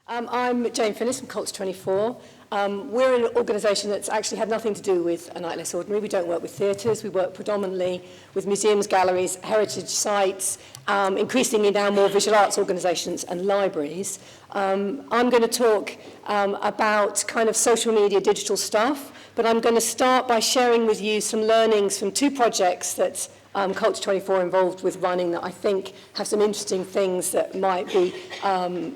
I'm Jane Finnis from Culture 24. We're an organisation that's actually had nothing to do with A Night Less Ordinary. We don't work with theatres. We work predominantly with museums, galleries, heritage sites, increasingly now more visual arts organisations and libraries. I'm going to talk about kind of social media, digital stuff, but I'm going to start by sharing with you some learnings from two projects that Culture 24 involved with running that I think have some interesting things that might be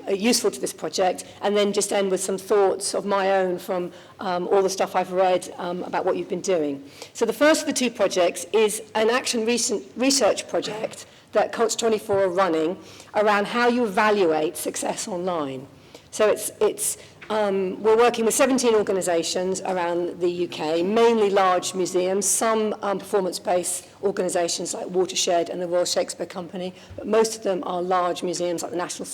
useful to this project, and then just end with some thoughts of my own from all the stuff I've read about what you've been doing. So the first of the two projects is an action research project that Culture 24 are running around how you evaluate success online. So we're working with 17 organisations around the UK, mainly large museums, some performance-based organisations like Watershed and the Royal Shakespeare Company, but most of them are large museums like the National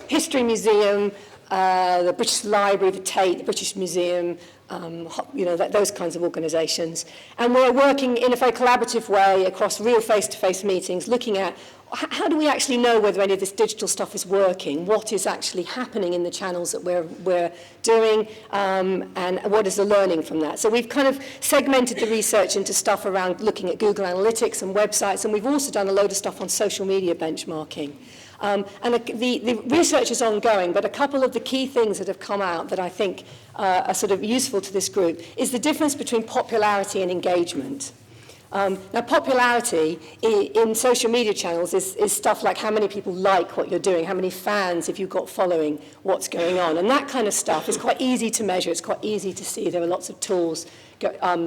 History Museum, the British Library, the Tate, the British Museum, those kinds of organisations. And we're working in a very collaborative way across real face-to-face meetings, looking at how do we actually know whether any of this digital stuff is working, what is actually happening in the channels that we're doing, and what is the learning from that. So we've kind of segmented the research into stuff around looking at Google Analytics and websites, and we've also done a load of stuff on social media benchmarking. And the research is ongoing, but a couple of the key things that have come out that I think are sort of useful to this group is the difference between popularity and engagement. Now, popularity in social media channels is stuff like how many people like what you're doing, how many fans have you got following what's going on, and that kind of stuff is quite easy to measure, it's quite easy to see. There are lots of tools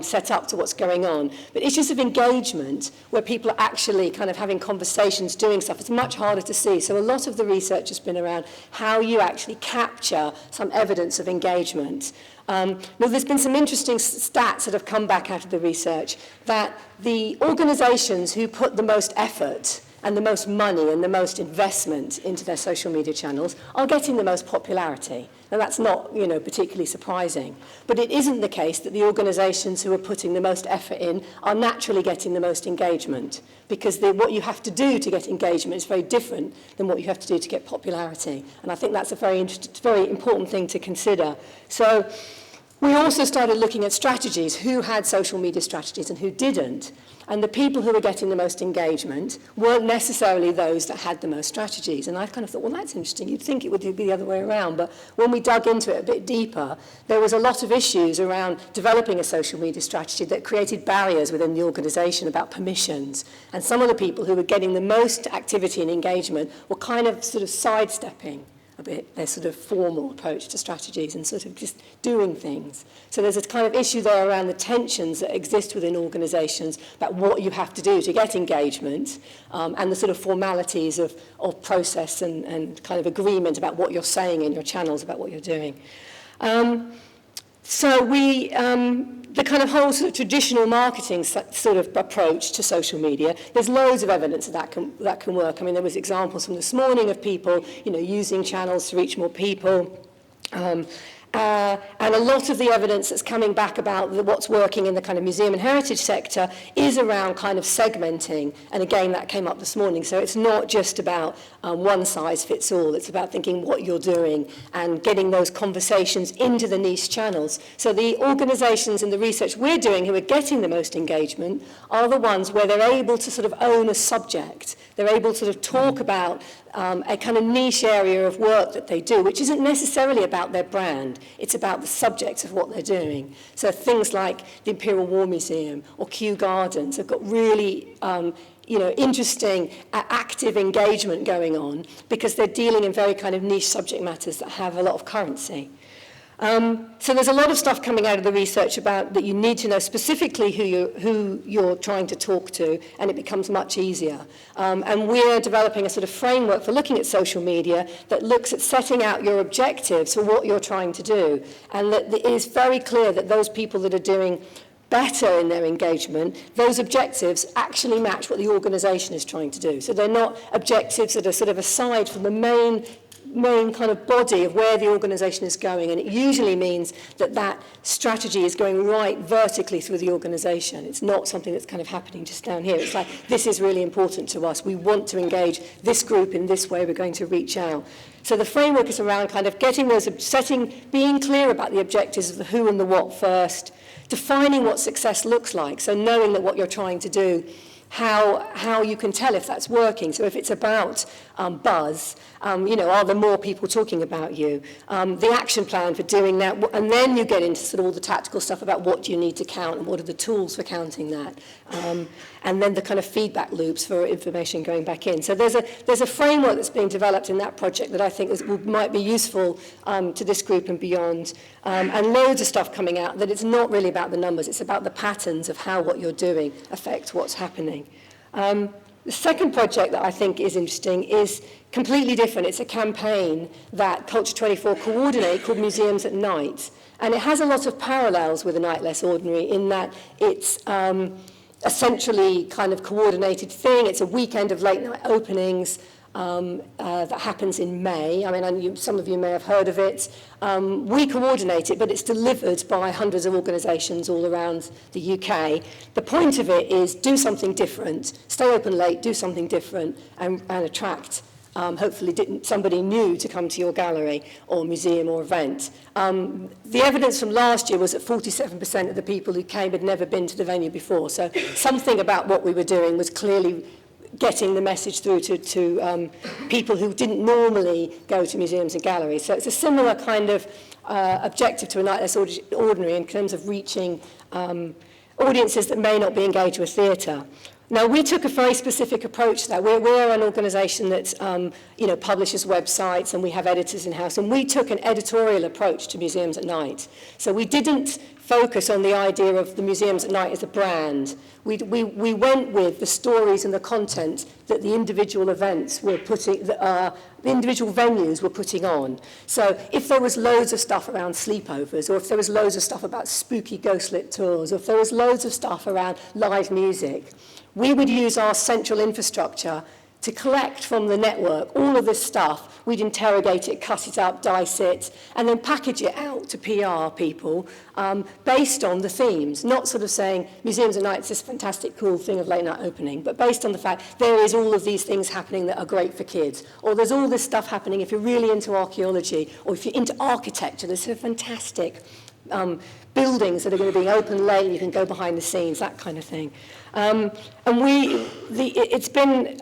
set up to what's going on. But issues of engagement, where people are actually kind of having conversations, doing stuff, it's much harder to see. So a lot of the research has been around how you actually capture some evidence of engagement. Now, there's been some interesting stats that have come back out of the research that the organisations who put the most effort and the most money and the most investment into their social media channels are getting the most popularity. Now, that's not, particularly surprising. But it isn't the case that the organisations who are putting the most effort in are naturally getting the most engagement, because what you have to do to get engagement is very different than what you have to do to get popularity. And I think that's a very important thing to consider. So we also started looking at strategies, who had social media strategies and who didn't. And the people who were getting the most engagement weren't necessarily those that had the most strategies. And I kind of thought, well, that's interesting. You'd think it would be the other way around. But when we dug into it a bit deeper, there was a lot of issues around developing a social media strategy that created barriers within the organisation about permissions. And some of the people who were getting the most activity and engagement were kind of sort of sidestepping a bit their sort of formal approach to strategies and sort of just doing things. So there's a kind of issue there around the tensions that exist within organisations about what you have to do to get engagement, and the sort of formalities of process and kind of agreement about what you're saying in your channels about what you're doing. The kind of whole sort of traditional marketing sort of approach to social media, there's loads of evidence that can work. I mean, there was examples from this morning of people, using channels to reach more people. And a lot of the evidence that's coming back about what's working in the kind of museum and heritage sector is around kind of segmenting. And again, that came up this morning. So it's not just about one size fits all. It's about thinking what you're doing and getting those conversations into the niche channels. So the organisations and the research we're doing who are getting the most engagement are the ones where they're able to sort of own a subject. They're able to sort of talk about a kind of niche area of work that they do, which isn't necessarily about their brand. It's about the subject of what they're doing. So things like the Imperial War Museum or Kew Gardens have got really interesting active engagement going on because they're dealing in very kind of niche subject matters that have a lot of currency. So there's a lot of stuff coming out of the research about that you need to know specifically who you're trying to talk to, and it becomes much easier. And we're developing a sort of framework for looking at social media that looks at setting out your objectives for what you're trying to do. And that it is very clear that those people that are doing better in their engagement, those objectives actually match what the organisation is trying to do. So they're not objectives that are sort of aside from the main main kind of body of where the organisation is going, and it usually means that that strategy is going right vertically through the organisation. It's not something that's kind of happening just down here. It's like, this is really important to us. We want to engage this group in this way. We're going to reach out. So the framework is around kind of getting those, being clear about the objectives of the who and the what first, defining what success looks like, so knowing that what you're trying to do, how you can tell if that's working. So if it's about buzz, are there more people talking about you? The action plan for doing that, and then you get into sort of all the tactical stuff about what do you need to count and what are the tools for counting that. And then the kind of feedback loops for information going back in. So there's a framework that's being developed in that project that I think might be useful to this group and beyond. And loads of stuff coming out that it's not really about the numbers, it's about the patterns of how what you're doing affects what's happening. The second project that I think is interesting is completely different. It's a campaign that Culture 24 coordinate called Museums at Night. And it has a lot of parallels with A Night Less Ordinary in that it's a centrally kind of coordinated thing. It's a weekend of late night openings that happens in May. I mean, some of you may have heard of it. We coordinate it, but it's delivered by hundreds of organisations all around the UK. The point of it is do something different, stay open late, do something different, and attract hopefully somebody new to come to your gallery or museum or event. The evidence from last year was that 47% of the people who came had never been to the venue before. So something about what we were doing was clearly getting the message through to people who didn't normally go to museums and galleries. So it's a similar kind of objective to A Night Less Ordinary in terms of reaching audiences that may not be engaged with theatre. Now, we took a very specific approach to that. We're an organisation that publishes websites, and we have editors in-house, and we took an editorial approach to Museums at Night. So we didn't focus on the idea of the Museums at Night as a brand. We went with the stories and the content that the individual events were putting, the individual venues were putting on. So if there was loads of stuff around sleepovers, or if there was loads of stuff about spooky ghostlit tours, or if there was loads of stuff around live music, we would use our central infrastructure to collect from the network all of this stuff. We'd interrogate it, cut it up, dice it, and then package it out to PR people based on the themes, not sort of saying Museums at Night is this fantastic, cool thing of late night opening, but based on the fact there is all of these things happening that are great for kids, or there's all this stuff happening if you're really into archaeology, or if you're into architecture, there's sort of fantastic buildings that are going to be open late, you can go behind the scenes, that kind of thing. And it's been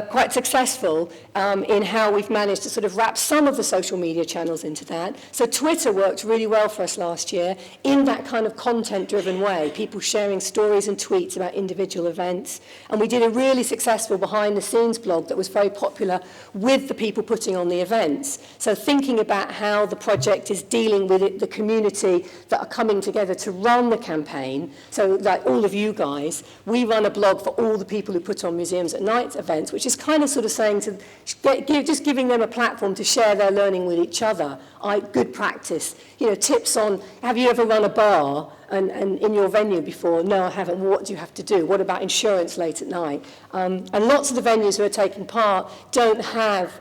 quite successful in how we've managed to sort of wrap some of the social media channels into that. So Twitter worked really well for us last year in that kind of content-driven way, people sharing stories and tweets about individual events. And we did a really successful behind-the-scenes blog that was very popular with the people putting on the events. So thinking about how the project is dealing with the community that are coming together to run the campaign. So like all of you guys, we run a blog for all the people who put on Museums at Night events, which is kind of sort of saying to just giving them a platform to share their learning with each other. Good practice, tips on, have you ever run a bar and in your venue before? No, I haven't. What do you have to do? What about insurance late at night? And lots of the venues who are taking part don't have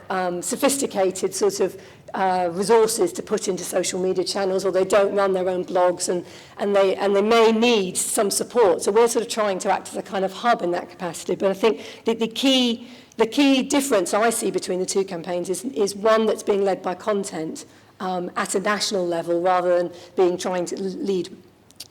sophisticated sort of resources to put into social media channels, or they don't run their own blogs, and they may need some support. So we're sort of trying to act as a kind of hub in that capacity. But I think the key difference I see between the two campaigns is one that's being led by content at a national level rather than being trying to lead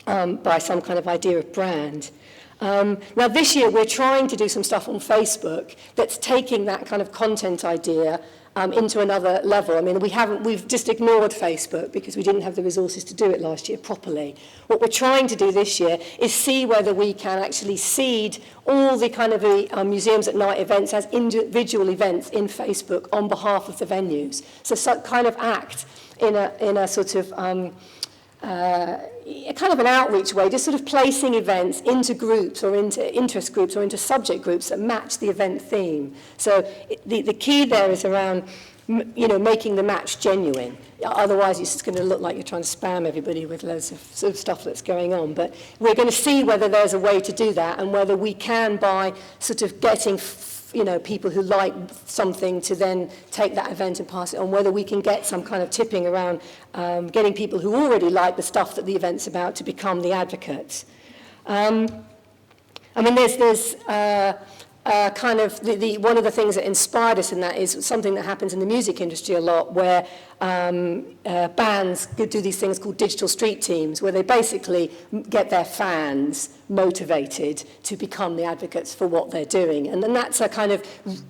by some kind of idea of brand. Now this year we're trying to do some stuff on Facebook that's taking that kind of content idea into another level. I mean, we've just ignored Facebook because we didn't have the resources to do it last year properly. What we're trying to do this year is see whether we can actually seed all the kind of Museums at Night events as individual events in Facebook on behalf of the venues. So kind of act in a sort of kind of an outreach way, just sort of placing events into groups or into interest groups or into subject groups that match the event theme. So the key there is around, making the match genuine. Otherwise, it's just going to look like you're trying to spam everybody with loads of sort of stuff that's going on. But we're going to see whether there's a way to do that and whether we can, by sort of getting people who like something to then take that event and pass it on, whether we can get some kind of tipping around getting people who already like the stuff that the event's about to become the advocates. I mean, there's kind of one of the things that inspired us in that is something that happens in the music industry a lot, where bands do these things called digital street teams, where they basically get their fans motivated to become the advocates for what they're doing. And then that's a kind of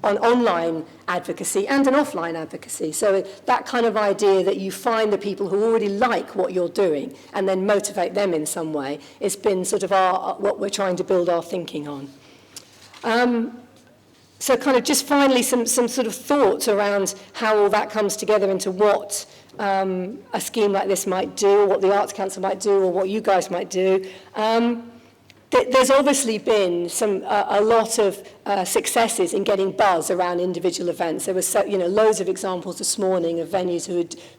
an online advocacy and an offline advocacy. So that kind of idea that you find the people who already like what you're doing and then motivate them in some way, it's been sort of what we're trying to build our thinking on. So kind of just finally some sort of thoughts around how all that comes together into what a scheme like this might do, or what the Arts Council might do, or what you guys might do. There's obviously been a lot of successes in getting buzz around individual events. There was loads of examples this morning of venues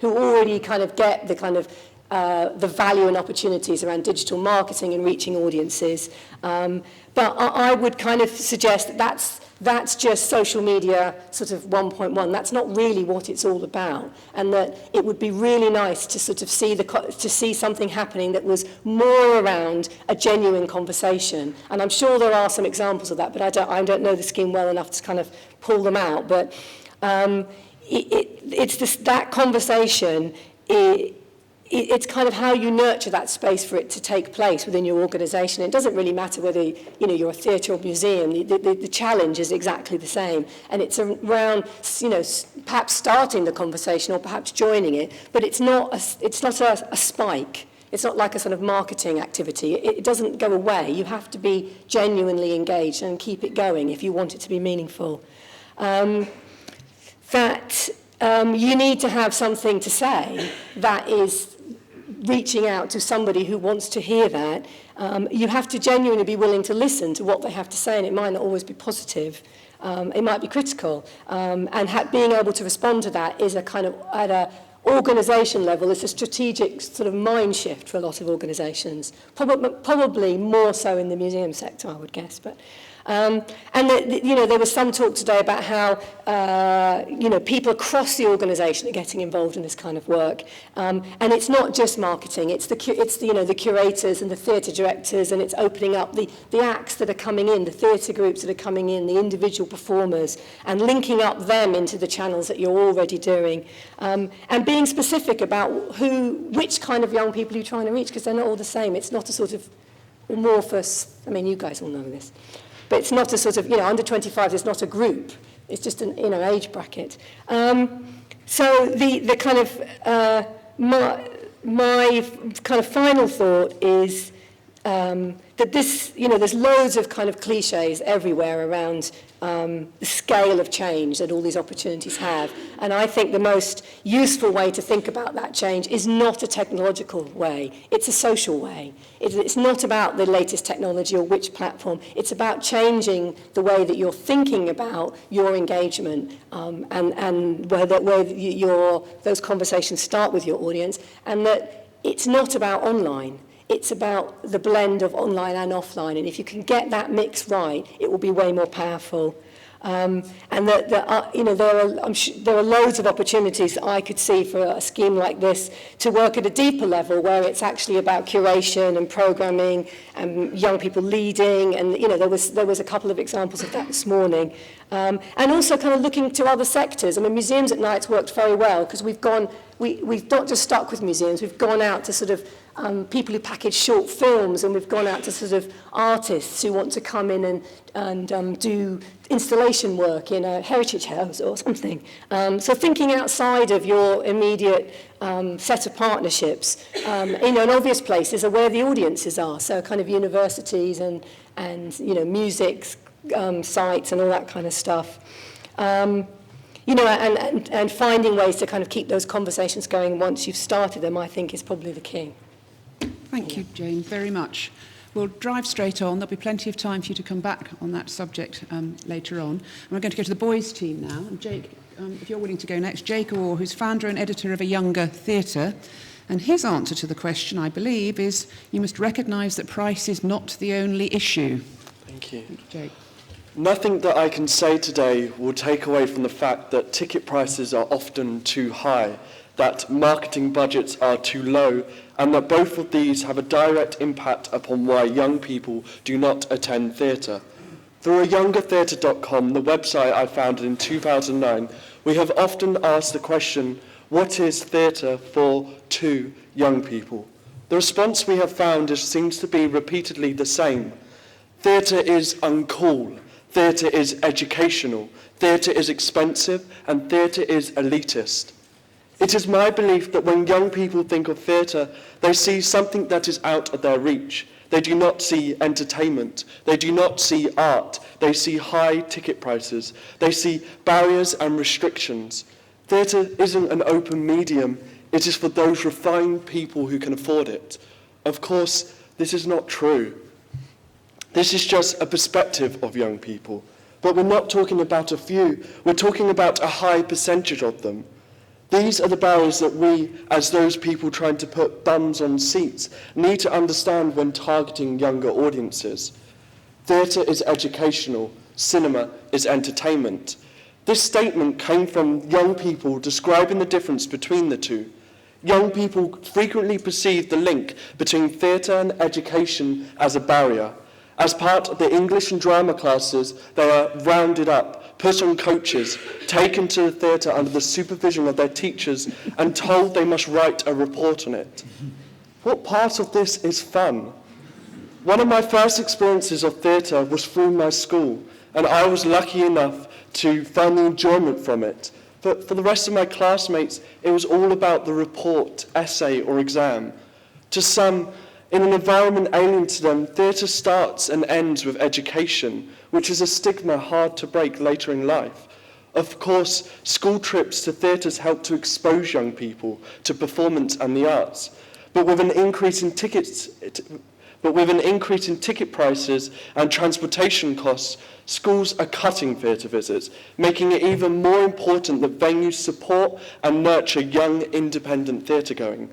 who already kind of get the kind of the value and opportunities around digital marketing and reaching audiences. But I would kind of suggest that that's just social media sort of 1.1. That's not really what it's all about. And that it would be really nice to sort of see something happening that was more around a genuine conversation. And I'm sure there are some examples of that, but I don't know the scheme well enough to kind of pull them out. But it's that conversation. It's kind of how you nurture that space for it to take place within your organisation. It doesn't really matter whether you're a theatre or museum. The challenge is exactly the same, and it's around perhaps starting the conversation or perhaps joining it. But it's not a spike. It's not like a sort of marketing activity. It doesn't go away. You have to be genuinely engaged and keep it going if you want it to be meaningful. You need to have something to say that is reaching out to somebody who wants to hear that. You have to genuinely be willing to listen to what they have to say, and it might not always be positive. It might be critical. And being able to respond to that is a kind of, at an organisation level, it's a strategic sort of mind shift for a lot of organisations. Probably more so in the museum sector, I would guess. But there was some talk today about how people across the organisation are getting involved in this kind of work, and it's not just marketing. It's the curators and the theatre directors, and it's opening up the acts that are coming in, the theatre groups that are coming in, the individual performers, and linking up them into the channels that you're already doing, and being specific about which kind of young people you're trying to reach, because they're not all the same. It's not a sort of amorphous. I mean, you guys all know this. But it's not a sort of, under 25 is not a group. It's just an, age bracket. So the kind of, my kind of final thought is that this, there's loads of kind of cliches everywhere around the scale of change that all these opportunities have. And I think the most useful way to think about that change is not a technological way. It's a social way. It's not about the latest technology or which platform. It's about changing the way that you're thinking about your engagement and where those conversations start with your audience, and that it's not about online. It's about the blend of online and offline, and if you can get that mix right, it will be way more powerful. And there are loads of opportunities that I could see for a scheme like this to work at a deeper level, where it's actually about curation and programming and young people leading, and there was a couple of examples of that this morning. And also kind of looking to other sectors. I mean, Museums at Night's worked very well, because we've not just stuck with museums, we've gone out to sort of people who package short films, and we've gone out to sort of artists who want to come in and do installation work in a heritage house or something. So thinking outside of your immediate set of partnerships, in obvious places are where the audiences are. So kind of universities and music sites and all that kind of stuff. And finding ways to kind of keep those conversations going once you've started them, I think, is probably the key. Thank you, Jane, very much. We'll drive straight on. There'll be plenty of time for you to come back on that subject later on. And we're going to go to the boys' team now. And Jake, if you're willing to go next, Jake Orr, who's founder and editor of A Younger Theatre. And his answer to the question, I believe, is you must recognise that price is not the only issue. Thank you. Jake. Nothing that I can say today will take away from the fact that ticket prices are often too high, that marketing budgets are too low, and that both of these have a direct impact upon why young people do not attend theatre. Through youngertheatre.com, the website I founded in 2009, we have often asked the question, what is theatre for to young people? The response we have found seems to be repeatedly the same. Theatre is uncool. Theatre is educational, theatre is expensive, and theatre is elitist. It is my belief that when young people think of theatre, they see something that is out of their reach. They do not see entertainment, they do not see art, they see high ticket prices, they see barriers and restrictions. Theatre isn't an open medium, it is for those refined people who can afford it. Of course, this is not true. This is just a perspective of young people. But we're not talking about a few, we're talking about a high percentage of them. These are the barriers that we, as those people trying to put bums on seats, need to understand when targeting younger audiences. Theatre is educational, cinema is entertainment. This statement came from young people describing the difference between the two. Young people frequently perceive the link between theatre and education as a barrier. As part of the English and drama classes, they are rounded up, put on coaches, taken to the theatre under the supervision of their teachers, and told they must write a report on it. What part of this is fun? One of my first experiences of theatre was through my school, and I was lucky enough to find the enjoyment from it. But for the rest of my classmates, it was all about the report, essay, or exam. To some, in an environment alien to them, theatre starts and ends with education, which is a stigma hard to break later in life. Of course, school trips to theatres help to expose young people to performance and the arts, but with an increase in ticket prices and transportation costs, schools are cutting theatre visits, making it even more important that venues support and nurture young, independent theatre going.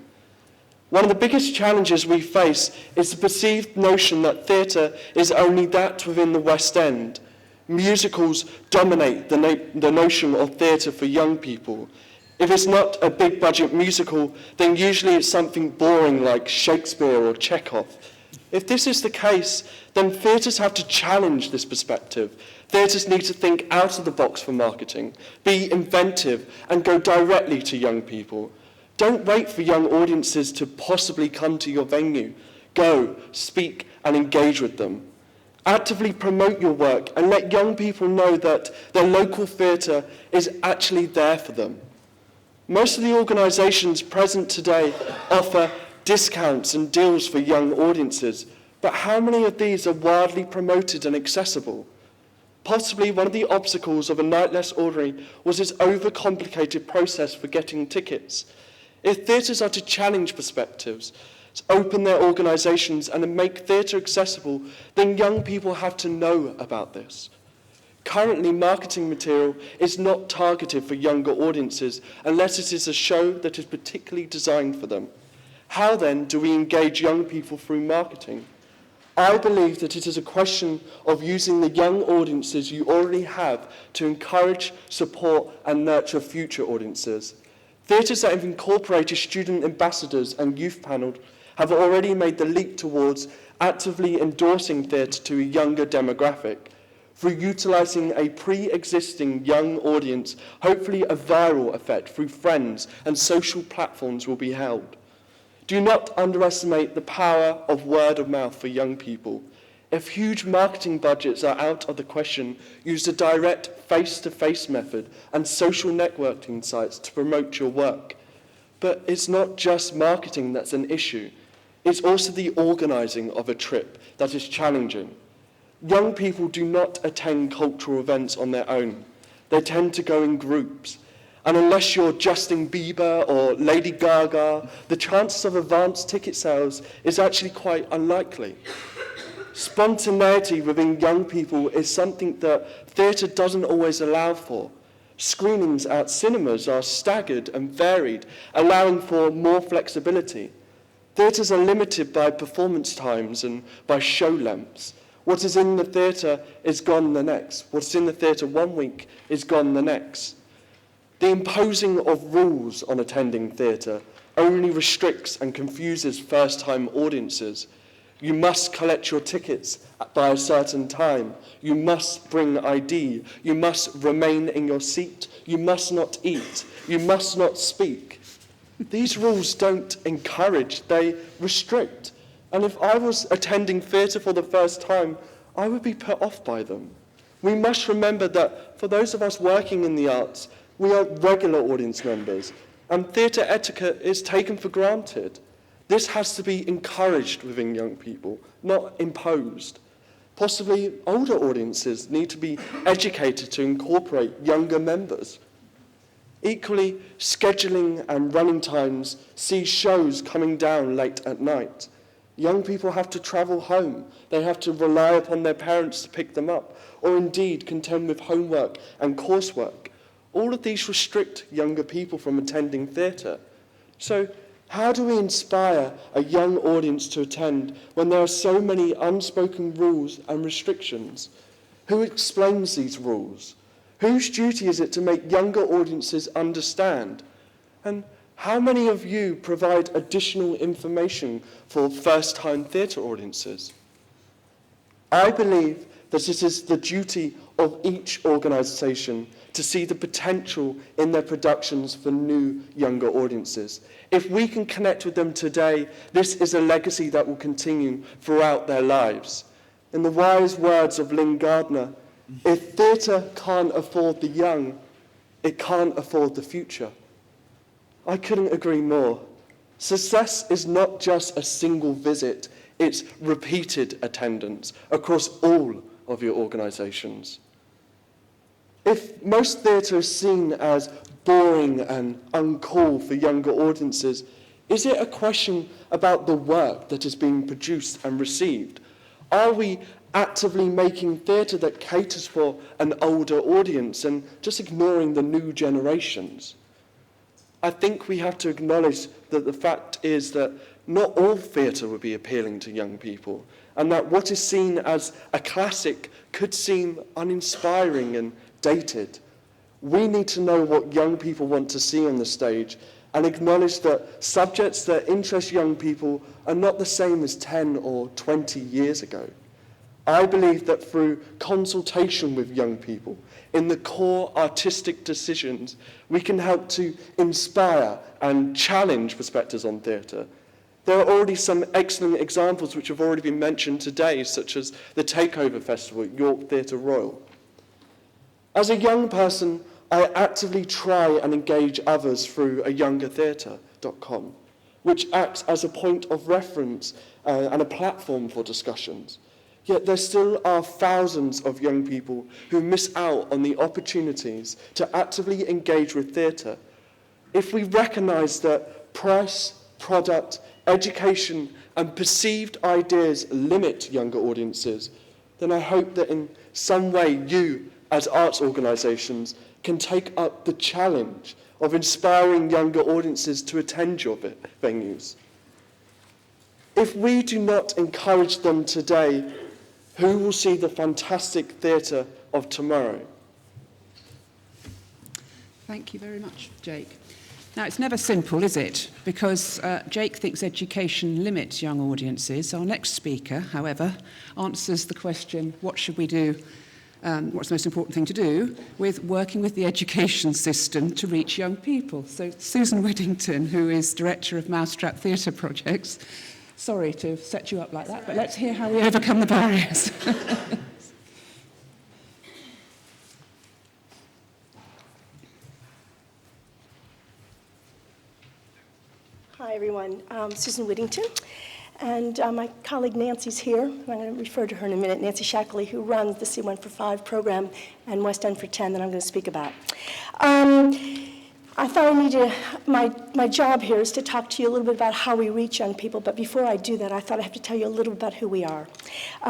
One of the biggest challenges we face is the perceived notion that theatre is only that within the West End. Musicals dominate the notion of theatre for young people. If it's not a big budget musical, then usually it's something boring like Shakespeare or Chekhov. If this is the case, then theatres have to challenge this perspective. Theatres need to think out of the box for marketing, be inventive, and go directly to young people. Don't wait for young audiences to possibly come to your venue. Go, speak, and engage with them. Actively promote your work and let young people know that their local theatre is actually there for them. Most of the organisations present today offer discounts and deals for young audiences, but how many of these are widely promoted and accessible? Possibly one of the obstacles of A Night Less Ordinary was its overcomplicated process for getting tickets. If theatres are to challenge perspectives, open their organisations and make theatre accessible, then young people have to know about this. Currently, marketing material is not targeted for younger audiences unless it is a show that is particularly designed for them. How then do we engage young people through marketing? I believe that it is a question of using the young audiences you already have to encourage, support, and nurture future audiences. Theatres that have incorporated student ambassadors and youth panels have already made the leap towards actively endorsing theatre to a younger demographic. Through utilising a pre-existing young audience, hopefully a viral effect through friends and social platforms will be held. Do not underestimate the power of word of mouth for young people. If huge marketing budgets are out of the question, use a direct face-to-face method and social networking sites to promote your work. But it's not just marketing that's an issue. It's also the organising of a trip that is challenging. Young people do not attend cultural events on their own. They tend to go in groups. And unless you're Justin Bieber or Lady Gaga, the chances of advanced ticket sales is actually quite unlikely. Spontaneity within young people is something that theatre doesn't always allow for. Screenings at cinemas are staggered and varied, allowing for more flexibility. Theatres are limited by performance times and by show lengths. What is in the theatre is gone the next. What's in the theatre one week is gone the next. The imposing of rules on attending theatre only restricts and confuses first-time audiences. You must collect your tickets by a certain time. You must bring ID. You must remain in your seat. You must not eat. You must not speak. These rules don't encourage, they restrict. And if I was attending theatre for the first time, I would be put off by them. We must remember that for those of us working in the arts, we are regular audience members, and theatre etiquette is taken for granted. This has to be encouraged within young people, not imposed. Possibly older audiences need to be educated to incorporate younger members. Equally, scheduling and running times see shows coming down late at night. Young people have to travel home. They have to rely upon their parents to pick them up, or indeed contend with homework and coursework. All of these restrict younger people from attending theatre. So how do we inspire a young audience to attend when there are so many unspoken rules and restrictions? Who explains these rules? Whose duty is it to make younger audiences understand? And how many of you provide additional information for first-time theatre audiences? I believe that it is the duty of each organisation to see the potential in their productions for new, younger audiences. If we can connect with them today, this is a legacy that will continue throughout their lives. In the wise words of Lynn Gardner, if theatre can't afford the young, it can't afford the future. I couldn't agree more. Success is not just a single visit, it's repeated attendance across all of your organisations. If most theatre is seen as boring and uncool for younger audiences, is it a question about the work that is being produced and received? Are we actively making theatre that caters for an older audience and just ignoring the new generations? I think we have to acknowledge that the fact is that not all theatre would be appealing to young people, and that what is seen as a classic could seem uninspiring and dated. We need to know what young people want to see on the stage and acknowledge that subjects that interest young people are not the same as 10 or 20 years ago. I believe that through consultation with young people in the core artistic decisions, we can help to inspire and challenge perspectives on theatre. There are already some excellent examples which have already been mentioned today, such as the Takeover Festival at York Theatre Royal. As a young person, I actively try and engage others through ayungertheatre.com, which acts as a point of reference and a platform for discussions. Yet there still are thousands of young people who miss out on the opportunities to actively engage with theatre. If we recognise that price, product, education and perceived ideas limit younger audiences, then I hope that in some way you, as arts organisations, can take up the challenge of inspiring younger audiences to attend your venues. If we do not encourage them today, who will see the fantastic theatre of tomorrow? Thank you very much, Jake. Now, it's never simple, is it? Because Jake thinks education limits young audiences. Our next speaker, however, answers the question, what should we do, what's the most important thing to do, with working with the education system to reach young people. So Susan Whittington, who is Director of Mousetrap Theatre Projects, sorry to set you up like that, but let's hear how we overcome the barriers. Hi, everyone. Susan Whittington. And my colleague Nancy's here. I'm going to refer to her in a minute, Nancy Shackley, who runs the C1 for 5 program and West End for 10 that I'm going to speak about. I thought I needed, my job here is to talk to you a little bit about how we reach young people, but before I do that, I thought I have to tell you a little about who we are.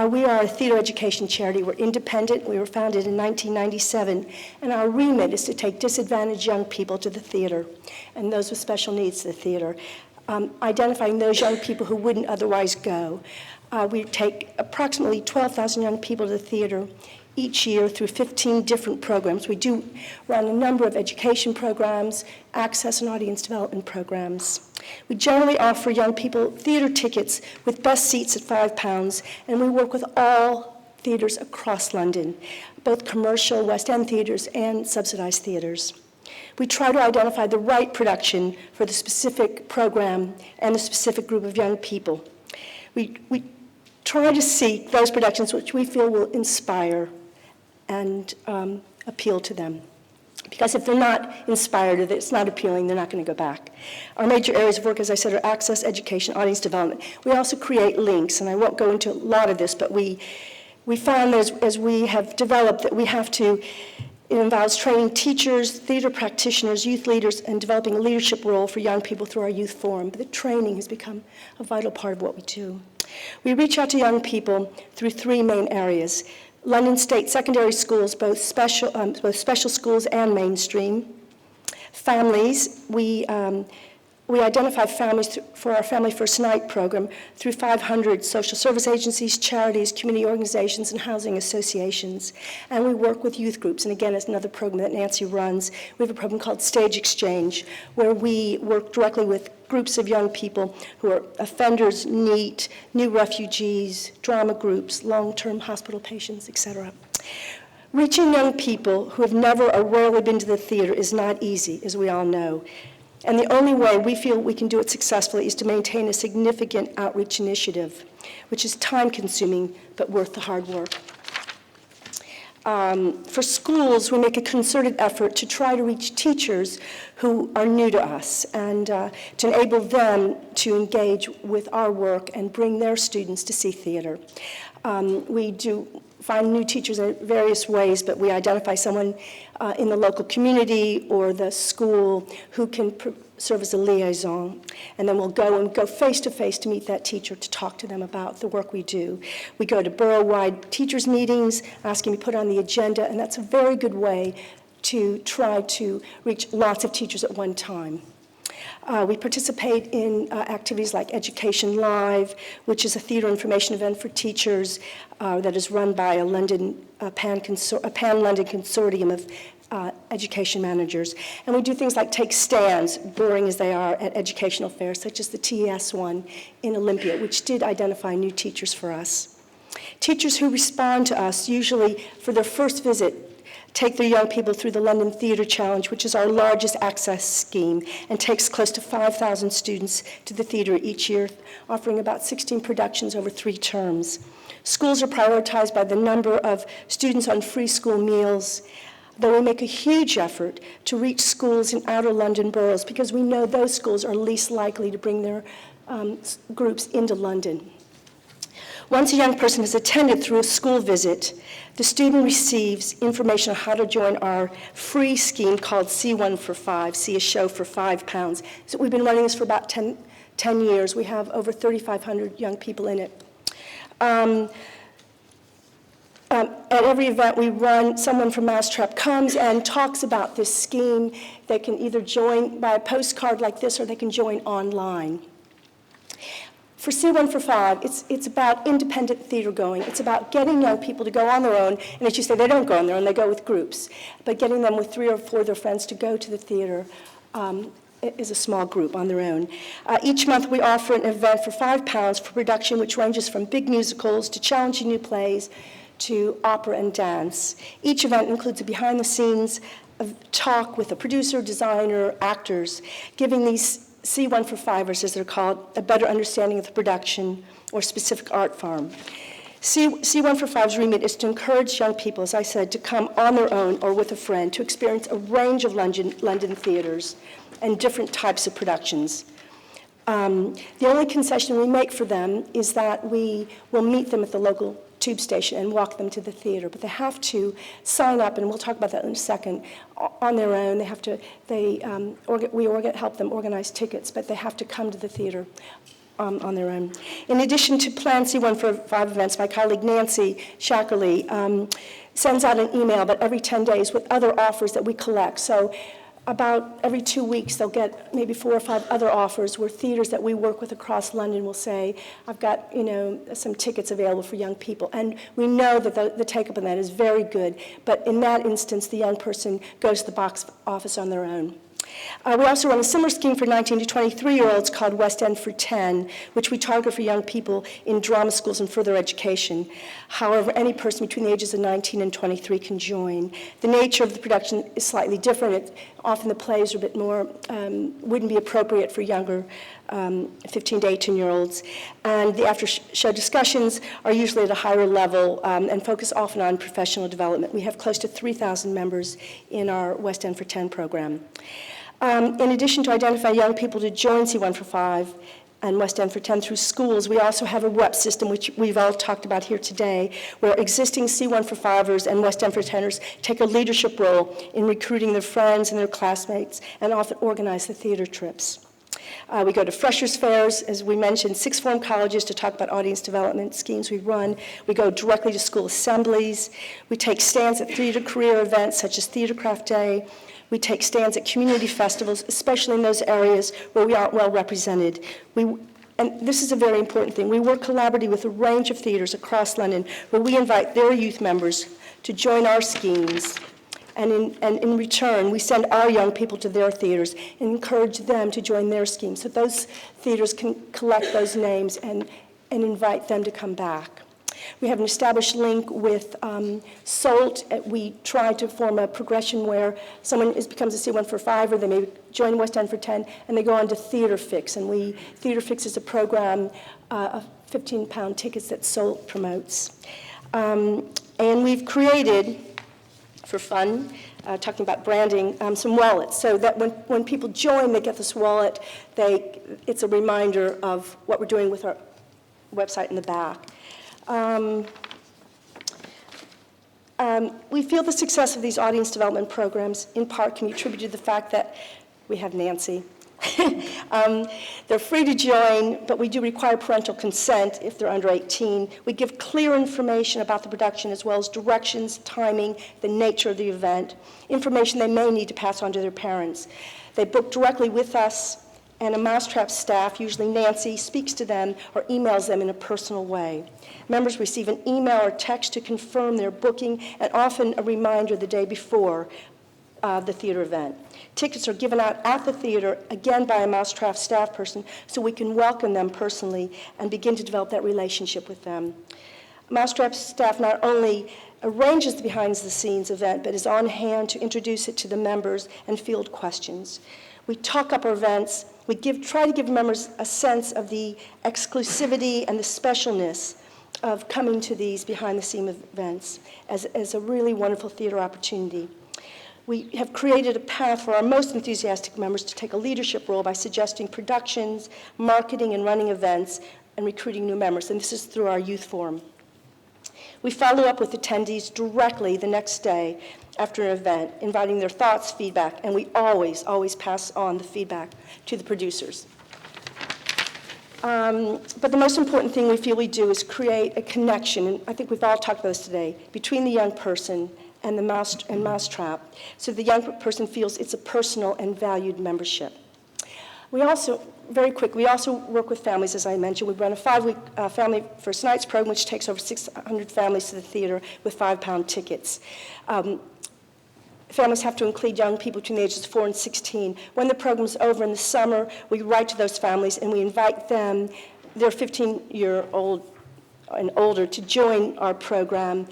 We are a theater education charity. We're independent. We were founded in 1997, and our remit is to take disadvantaged young people to the theater, and those with special needs to the theater, identifying those young people who wouldn't otherwise go. We take approximately 12,000 young people to the theater each year through 15 different programs. We do run a number of education programs, access and audience development programs. We generally offer young people theater tickets with best seats at £5, and we work with all theaters across London, both commercial West End theaters and subsidized theaters. We try to identify the right production for the specific program and the specific group of young people. We try to seek those productions which we feel will inspire and appeal to them. Because if they're not inspired, if it's not appealing, they're not going to go back. Our major areas of work, as I said, are access, education, audience development. We also create links, and I won't go into a lot of this, but we found as we have developed that we have to, it involves training teachers, theater practitioners, youth leaders, and developing a leadership role for young people through our youth forum. But the training has become a vital part of what we do. We reach out to young people through three main areas: London State secondary schools, both special schools and mainstream. Families, we identify families for our Family First Night program through 500 social service agencies, charities, community organizations, and housing associations. And we work with youth groups. And again, it's another program that Nancy runs. We have a program called Stage Exchange, where we work directly with groups of young people who are offenders, NEET, new refugees, drama groups, long-term hospital patients, etc. Reaching young people who have never or rarely been to the theater is not easy, as we all know. And the only way we feel we can do it successfully is to maintain a significant outreach initiative, which is time-consuming but worth the hard work. For schools, we make a concerted effort to try to reach teachers who are new to us and to enable them to engage with our work and bring their students to see theater. We do find new teachers in various ways, but we identify someone in the local community or the school who can serve as a liaison. And then we'll go face-to-face to meet that teacher to talk to them about the work we do. We go to borough-wide teachers' meetings, asking to be put on the agenda, and that's a very good way to try to reach lots of teachers at one time. We participate in activities like Education Live, which is a theater information event for teachers that is run by a pan-London consortium of education managers. And we do things like take stands, boring as they are, at educational fairs, such as the TES one in Olympia, which did identify new teachers for us. Teachers who respond to us, usually for their first visit, take their young people through the London Theatre Challenge, which is our largest access scheme, and takes close to 5,000 students to the theater each year, offering about 16 productions over 3 terms. Schools are prioritized by the number of students on free school meals, though we make a huge effort to reach schools in outer London boroughs because we know those schools are least likely to bring their groups into London. Once a young person has attended through a school visit, the student receives information on how to join our free scheme called See One for Five, See a Show for £5. So we've been running this for about 10 years. We have over 3,500 young people in it. At every event we run, someone from Mousetrap comes and talks about this scheme. They can either join by a postcard like this or they can join online. For C1 for Five, it's about independent theater going. It's about getting young people to go on their own, and as you say, they don't go on their own, they go with groups. But getting them with 3 or 4 of their friends to go to the theater is a small group on their own. Each month we offer an event for £5 for production, which ranges from big musicals to challenging new plays to opera and dance. Each event includes a behind-the-scenes talk with a producer, designer, actors, giving these C1 for Fivers, as they're called, a better understanding of the production or specific art form. C1 for Five's remit is to encourage young people, as I said, to come on their own or with a friend to experience a range of London theaters and different types of productions. The only concession we make for them is that we will meet them at the local tube station and walk them to the theater, but they have to sign up, and we'll talk about that in a second, on their own. They have to, we help them organize tickets, but they have to come to the theater on their own. In addition to planned C1 for Five events, my colleague Nancy Shackerley sends out an email about every 10 days with other offers that we collect. So about every 2 weeks, they'll get maybe 4 or 5 other offers where theaters that we work with across London will say, I've got, some tickets available for young people. And we know that the take-up on that is very good, but in that instance, the young person goes to the box office on their own. We also run a similar scheme for 19 to 23-year-olds called West End for 10, which we target for young people in drama schools and further education. However, any person between the ages of 19 and 23 can join. The nature of the production is slightly different. Often the plays are a bit more, wouldn't be appropriate for younger 15 to 18-year-olds. And the after-show discussions are usually at a higher level and focus often on professional development. We have close to 3,000 members in our West End for 10 program. In addition to identifying young people to join C1 for 5 and West End for 10 through schools, we also have a WEP system, which we've all talked about here today, where existing C1 for 5ers and West End for 10ers take a leadership role in recruiting their friends and their classmates and often organize the theater trips. We go to freshers' fairs, as we mentioned, 6th form colleges to talk about audience development schemes we run. We go directly to school assemblies. We take stands at theater career events such as Theater Craft Day. We take stands at community festivals, especially in those areas where we aren't well represented. And this is a very important thing. We work collaboratively with a range of theaters across London where we invite their youth members to join our schemes. And in return, we send our young people to their theaters and encourage them to join their schemes. So those theaters can collect those names and invite them to come back. We have an established link with SOLT. We try to form a progression where someone becomes a C1 for 5, or they may join West End for 10, and they go on to Theater Fix. And Theater Fix is a program of £15 tickets that SOLT promotes. And we've created, for fun, talking about branding, some wallets, so that when people join, they get this wallet. It's a reminder of what we're doing with our website in the back. We feel the success of these audience development programs in part can be attributed to the fact that we have Nancy. They're free to join, but we do require parental consent if they're under 18. We give clear information about the production as well as directions, timing, the nature of the event, information they may need to pass on to their parents. They book directly with us, and a Mousetrap staff, usually Nancy, speaks to them or emails them in a personal way. Members receive an email or text to confirm their booking and often a reminder the day before the theater event. Tickets are given out at the theater, again by a Mousetrap staff person, so we can welcome them personally and begin to develop that relationship with them. Mousetrap staff not only arranges the behind-the-scenes event, but is on hand to introduce it to the members and field questions. We talk up our events. We try to give members a sense of the exclusivity and the specialness of coming to these behind-the-scenes events as a really wonderful theater opportunity. We have created a path for our most enthusiastic members to take a leadership role by suggesting productions, marketing and running events, and recruiting new members, and this is through our youth forum. We follow up with attendees directly the next day after an event, inviting their thoughts, feedback, and we always pass on the feedback to the producers. But the most important thing we feel we do is create a connection, and I think we've all talked about this today, between the young person and the Mousetrap, so the young person feels it's a personal and valued membership. We also, very quick, we also work with families, as I mentioned. We run a 5-week family first nights program, which takes over 600 families to the theater with £5 tickets. Families have to include young people between the ages of 4 and 16. When the program's over in the summer, we write to those families and we invite them, their 15-year-old and older, to join our program.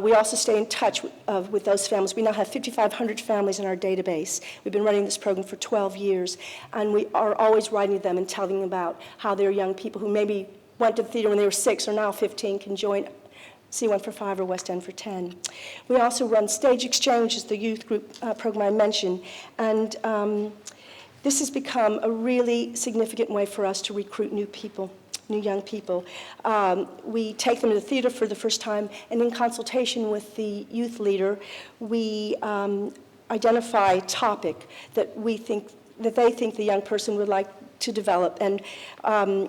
We also stay in touch with those families. We now have 5,500 families in our database. We've been running this program for 12 years, and we are always writing to them and telling them about how their young people who maybe went to the theater when they were 6 or now 15 can join C1 for 5 or West End for 10. We also run Stage Exchange, which is the youth group program I mentioned, and this has become a really significant way for us to recruit new young people. We take them to the theater for the first time, and in consultation with the youth leader, we identify a topic that they think the young person would like to develop. And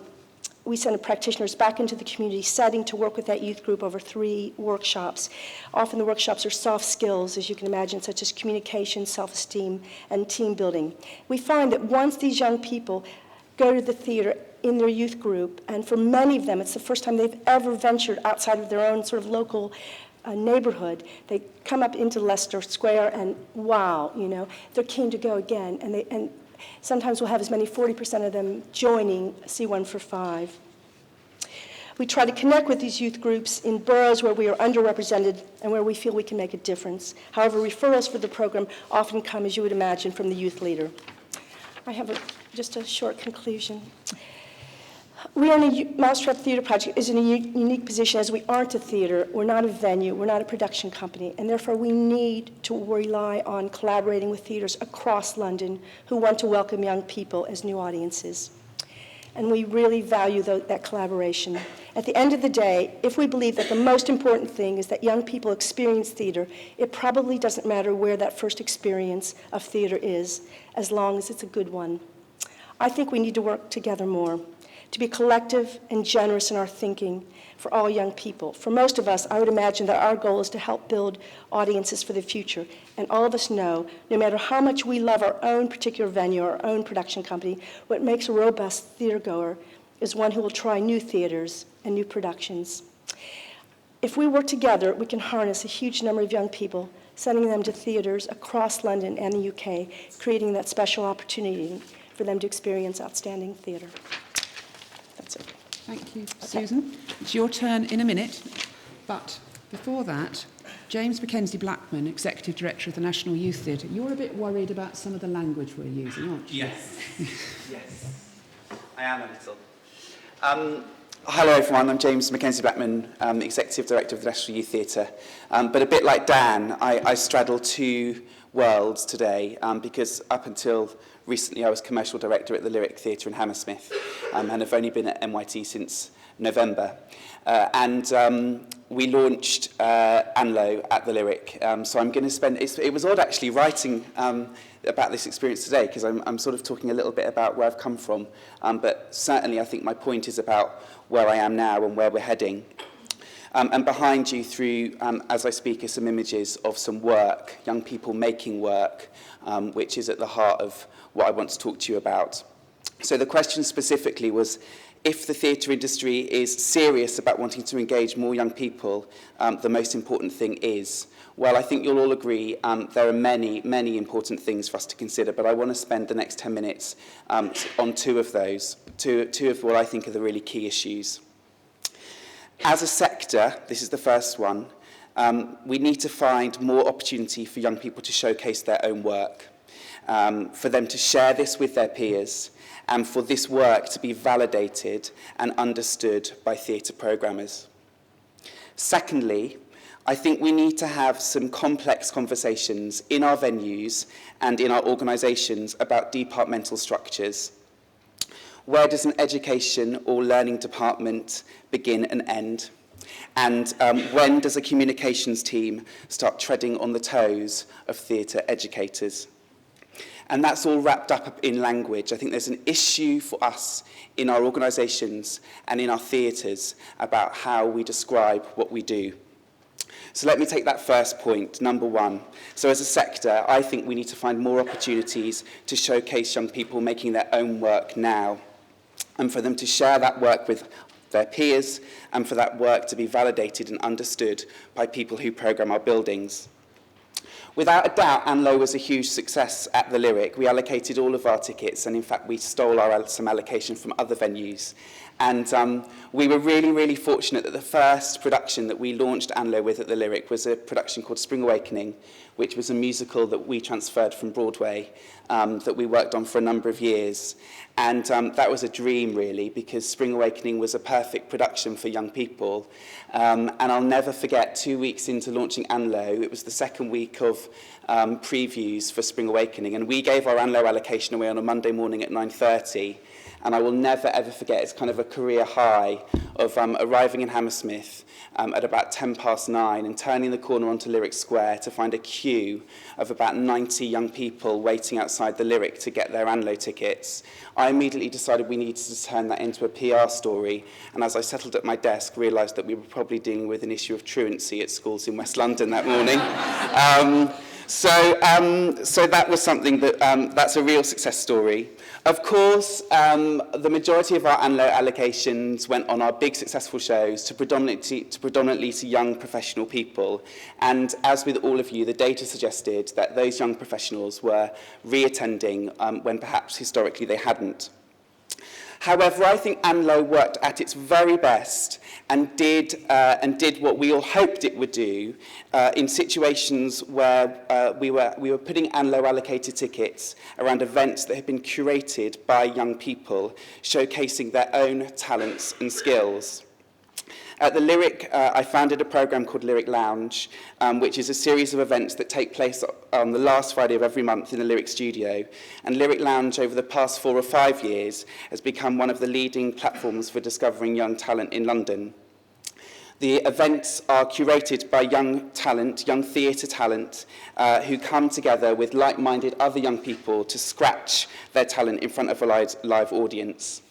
we send practitioners back into the community setting to work with that youth group over 3 workshops. Often the workshops are soft skills, as you can imagine, such as communication, self-esteem, and team building. We find that once these young people go to the theater in their youth group, and for many of them, it's the first time they've ever ventured outside of their own sort of local neighborhood. They come up into Leicester Square, and wow, they're keen to go again, and sometimes we'll have as many 40% of them joining C1 for 5. We try to connect with these youth groups in boroughs where we are underrepresented and where we feel we can make a difference. However, referrals for the program often come, as you would imagine, from the youth leader. I have just a short conclusion. We in a Mousetrap Theatre Project is in a unique position as we aren't a theater, we're not a venue, we're not a production company, and therefore we need to rely on collaborating with theaters across London who want to welcome young people as new audiences. And we really value that collaboration. At the end of the day, if we believe that the most important thing is that young people experience theater, it probably doesn't matter where that first experience of theater is, as long as it's a good one. I think we need to work together more, to be collective and generous in our thinking for all young people. For most of us, I would imagine that our goal is to help build audiences for the future. And all of us know, no matter how much we love our own particular venue, our own production company, what makes a robust theater goer is one who will try new theaters and new productions. If we work together, we can harness a huge number of young people, sending them to theaters across London and the UK, creating that special opportunity for them to experience outstanding theater. That's it. Thank you, Susan. It's your turn in a minute, but before that, James Mackenzie-Blackman, Executive Director of the National Youth Theatre. You're a bit worried about some of the language we're using, aren't you? Yes. Yes. I am a little. Hello everyone, I'm James Mackenzie-Blackman, Executive Director of the National Youth Theatre. But a bit like Dan, I straddle 2 worlds today because up until recently I was Commercial Director at the Lyric Theatre in Hammersmith and have only been at NYT since November. We launched ANLO at the Lyric, so I'm going to spend... It was odd actually writing about this experience today because I'm sort of talking a little bit about where I've come from, but certainly I think my point is about where I am now and where we're heading. And behind you through, as I speak, are some images of some work, young people making work, which is at the heart of what I want to talk to you about. So the question specifically was, if the theatre industry is serious about wanting to engage more young people, the most important thing is, well, I think you'll all agree there are many, many important things for us to consider, but I want to spend the next 10 minutes on 2 of those, two of what I think are the really key issues. As a sector, this is the first one, we need to find more opportunity for young people to showcase their own work, for them to share this with their peers, and for this work to be validated and understood by theatre programmers. Secondly, I think we need to have some complex conversations in our venues and in our organisations about departmental structures. Where does an education or learning department begin and end? And when does a communications team start treading on the toes of theatre educators? And that's all wrapped up in language. I think there's an issue for us in our organisations and in our theatres about how we describe what we do. So let me take that first point, number 1. So as a sector, I think we need to find more opportunities to showcase young people making their own work now, and for them to share that work with their peers, and for that work to be validated and understood by people who programme our buildings. Without a doubt, ANLO was a huge success at the Lyric. We allocated all of our tickets, and in fact, we stole some allocation from other venues. And we were really, really fortunate that the first production that we launched ANLO with at the Lyric was a production called Spring Awakening, which was a musical that we transferred from Broadway, that we worked on for a number of years. And that was a dream, really, because Spring Awakening was a perfect production for young people. And I'll never forget, 2 weeks into launching ANLO, it was the second week of previews for Spring Awakening, and we gave our ANLO allocation away on a Monday morning at 9:30. and I will never ever forget, it's kind of a career high of arriving in Hammersmith at about 9:10 and turning the corner onto Lyric Square to find a queue of about 90 young people waiting outside the Lyric to get their Anlo tickets. I immediately decided we needed to turn that into a PR story, and as I settled at my desk, realised that we were probably dealing with an issue of truancy at schools in West London that morning. So that was something that's a real success story. Of course, the majority of our ANLO allocations went on our big successful shows to predominantly to young professional people. And as with all of you, the data suggested that those young professionals were re-attending when perhaps historically they hadn't. However, I think ANLO worked at its very best and did what we all hoped it would do in situations where we were putting ANLO allocated tickets around events that had been curated by young people, showcasing their own talents and skills. At the Lyric, I founded a programme called Lyric Lounge, which is a series of events that take place on the last Friday of every month in the Lyric studio. And Lyric Lounge, over the past 4 or 5 years, has become one of the leading platforms for discovering young talent in London. The events are curated by young talent, young theatre talent, who come together with like-minded other young people to scratch their talent in front of a live audience.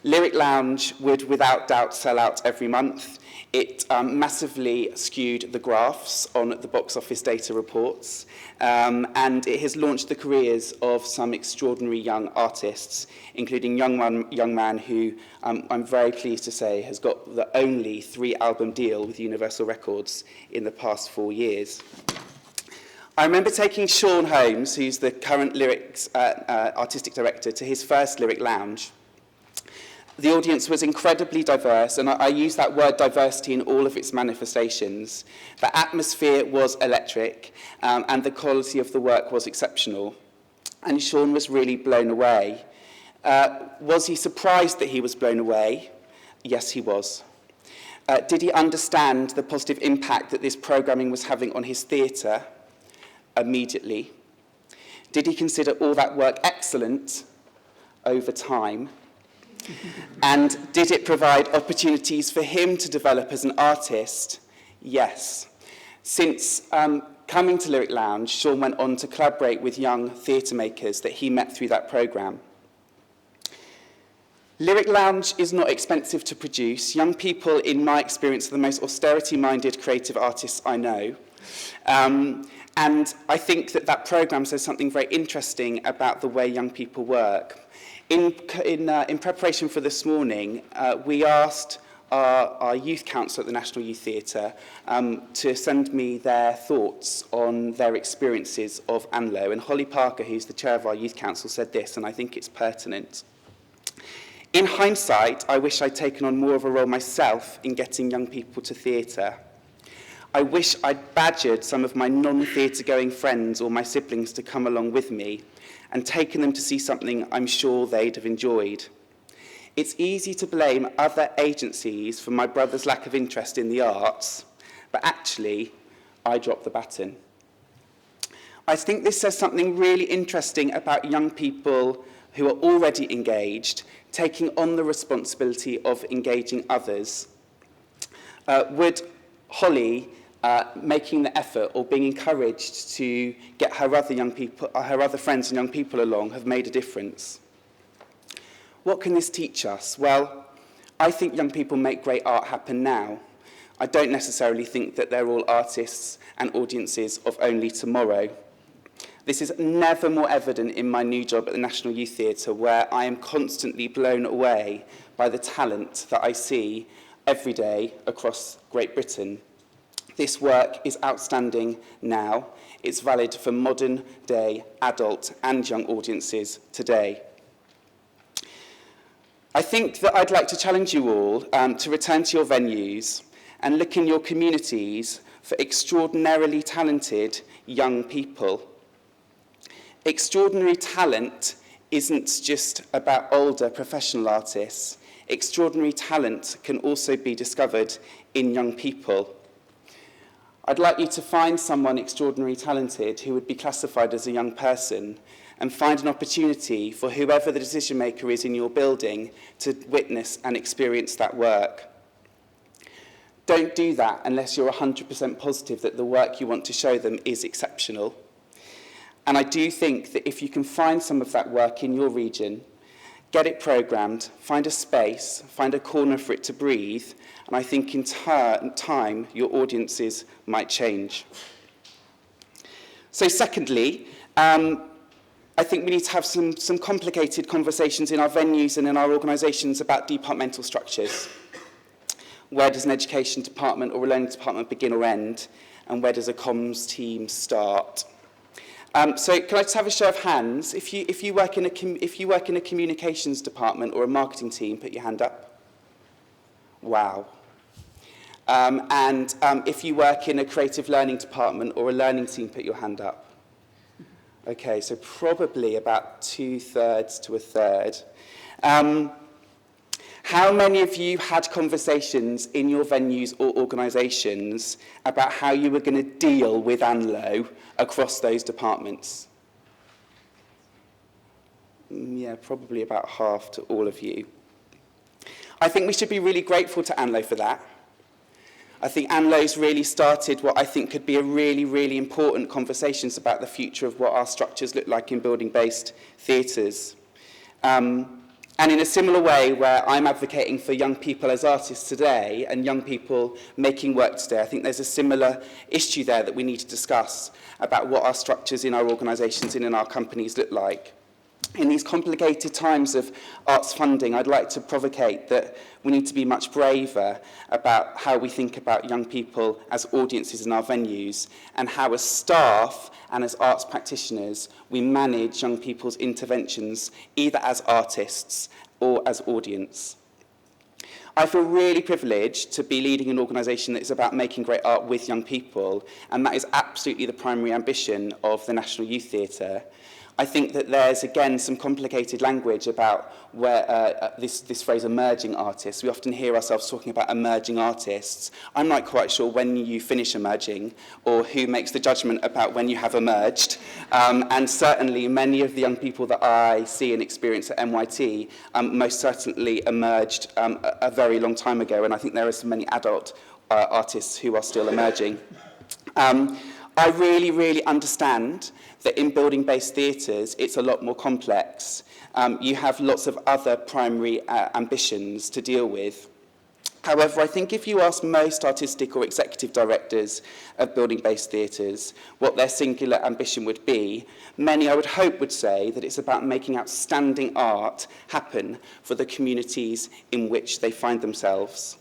Lyric Lounge would without doubt sell out every month. It massively skewed the graphs on the box office data reports, and it has launched the careers of some extraordinary young artists, including young man who I'm very pleased to say has got the only 3-album deal with Universal Records in the past 4 years. I remember taking Sean Holmes, who's the current Lyrics artistic director, to his first Lyric Lounge. The audience was incredibly diverse, and I use that word diversity in all of its manifestations. The atmosphere was electric, and the quality of the work was exceptional. And Sean was really blown away. Was he surprised that he was blown away? Yes, he was. Did he understand the positive impact that this programming was having on his theatre? Immediately. Did he consider all that work excellent? Over time. And did it provide opportunities for him to develop as an artist? Yes. Since coming to Lyric Lounge, Sean went on to collaborate with young theatre makers that he met through that programme. Lyric Lounge is not expensive to produce. Young people, in my experience, are the most austerity-minded creative artists I know. And I think that programme says something very interesting about the way young people work. In preparation for this morning, we asked our youth council at the National Youth Theatre to send me their thoughts on their experiences of ANLO. And Holly Parker, who's the chair of our youth council, said this, and I think it's pertinent. In hindsight, I wish I'd taken on more of a role myself in getting young people to theatre. I wish I'd badgered some of my non-theatre-going friends or my siblings to come along with me and taken them to see something I'm sure they'd have enjoyed. It's easy to blame other agencies for my brother's lack of interest in the arts, but actually, I dropped the baton. I think this says something really interesting about young people who are already engaged, taking on the responsibility of engaging others. Would Holly making the effort or being encouraged to get her other friends and young people along have made a difference? What can this teach us? Well, I think young people make great art happen now. I don't necessarily think that they're all artists and audiences of only tomorrow. This is never more evident in my new job at the National Youth Theatre, where I am constantly blown away by the talent that I see every day across Great Britain. This work is outstanding now. It's valid for modern-day adult and young audiences today. I think that I'd like to challenge you all to return to your venues and look in your communities for extraordinarily talented young people. Extraordinary talent isn't just about older professional artists. Extraordinary talent can also be discovered in young people. I'd like you to find someone extraordinarily talented who would be classified as a young person and find an opportunity for whoever the decision maker is in your building to witness and experience that work. Don't do that unless you're 100% positive that the work you want to show them is exceptional. And I do think that if you can find some of that work in your region, get it programmed, find a space, find a corner for it to breathe, and I think in time your audiences might change. So secondly, I think we need to have some complicated conversations in our venues and in our organisations about departmental structures. Where does an education department or a learning department begin or end? And where does a comms team start? So can I just have a show of hands? If you work in a communications department or a marketing team, put your hand up. Wow. And if you work in a creative learning department or a learning team, put your hand up. Okay, so probably about 2/3 to a third. How many of you had conversations in your venues or organisations about how you were going to deal with ANLO across those departments? Yeah, probably about half to all of you. I think we should be really grateful to ANLO for that. I think ANLO's really started what I think could be a really, really important conversations about the future of what our structures look like in building-based theatres. And in a similar way where I'm advocating for young people as artists today and young people making work today, I think there's a similar issue there that we need to discuss about what our structures in our organisations and in our companies look like. In these complicated times of arts funding, I'd like to provocate that we need to be much braver about how we think about young people as audiences in our venues and how as staff and as arts practitioners we manage young people's interventions either as artists or as audience. I feel really privileged to be leading an organisation that is about making great art with young people, and that is absolutely the primary ambition of the National Youth Theatre. I think that there's, again, some complicated language about where this phrase emerging artists. We often hear ourselves talking about emerging artists. I'm not quite sure when you finish emerging or who makes the judgment about when you have emerged. And certainly many of the young people that I see and experience at NYT most certainly emerged a very long time ago, and I think there are so many adult artists who are still emerging. I really, really understand that in building-based theatres, it's a lot more complex. You have lots of other primary ambitions to deal with. However, I think if you ask most artistic or executive directors of building-based theatres what their singular ambition would be, many, I would hope, would say that it's about making outstanding art happen for the communities in which they find themselves.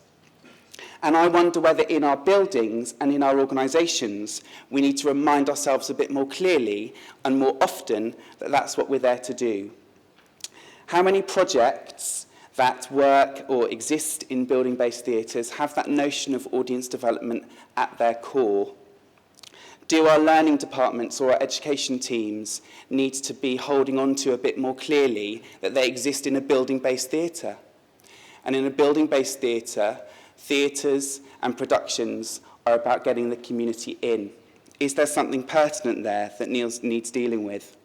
And I wonder whether in our buildings and in our organisations we need to remind ourselves a bit more clearly and more often that that's what we're there to do. How many projects that work or exist in building-based theatres have that notion of audience development at their core? Do our learning departments or our education teams need to be holding on to a bit more clearly that they exist in a building-based theatre? And in a building-based theatre, theatres and productions are about getting the community in. Is there something pertinent there that needs dealing with?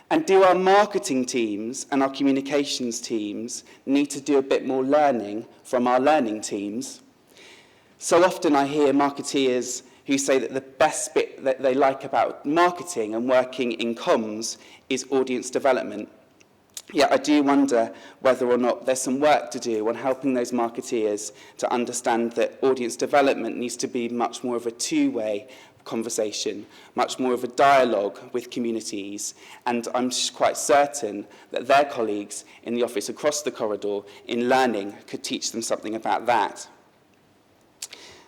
And do our marketing teams and our communications teams need to do a bit more learning from our learning teams? So often I hear marketeers who say that the best bit that they like about marketing and working in comms is audience development. Yet I do wonder whether or not there's some work to do on helping those marketeers to understand that audience development needs to be much more of a two-way conversation, much more of a dialogue with communities, and I'm quite certain that their colleagues in the office across the corridor in learning could teach them something about that.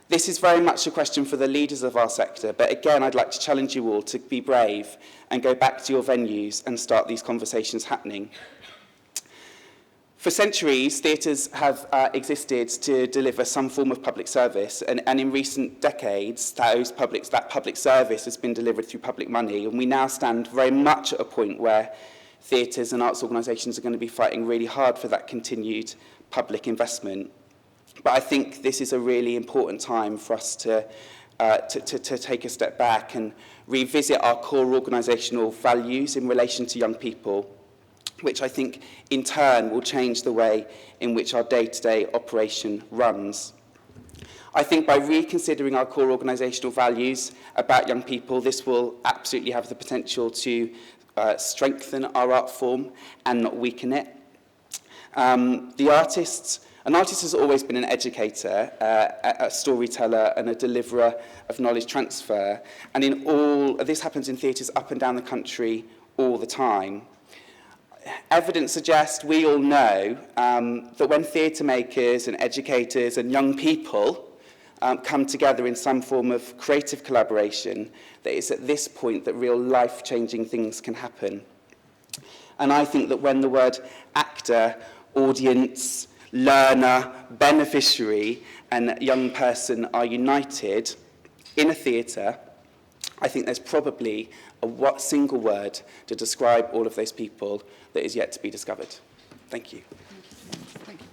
This is very much a question for the leaders of our sector, but again, I'd like to challenge you all to be brave and go back to your venues and start these conversations happening. For centuries, theatres have existed to deliver some form of public service, and in recent decades, that public service has been delivered through public money, and we now stand very much at a point where theatres and arts organisations are going to be fighting really hard for that continued public investment. But I think this is a really important time for us to to take a step back and revisit our core organisational values in relation to young people, which I think in turn will change the way in which our day-to-day operation runs. I think by reconsidering our core organisational values about young people, this will absolutely have the potential to strengthen our art form and not weaken it. An artist has always been an educator, a storyteller and a deliverer of knowledge transfer, and this happens in theatres up and down the country all the time. Evidence suggests, we all know, that when theatre makers and educators and young people come together in some form of creative collaboration, that it's at this point that real life-changing things can happen. And I think that when the word actor, audience, learner, beneficiary, and young person are united in a theatre, I think there's probably a single word to describe all of those people that is yet to be discovered. Thank you. Thank you.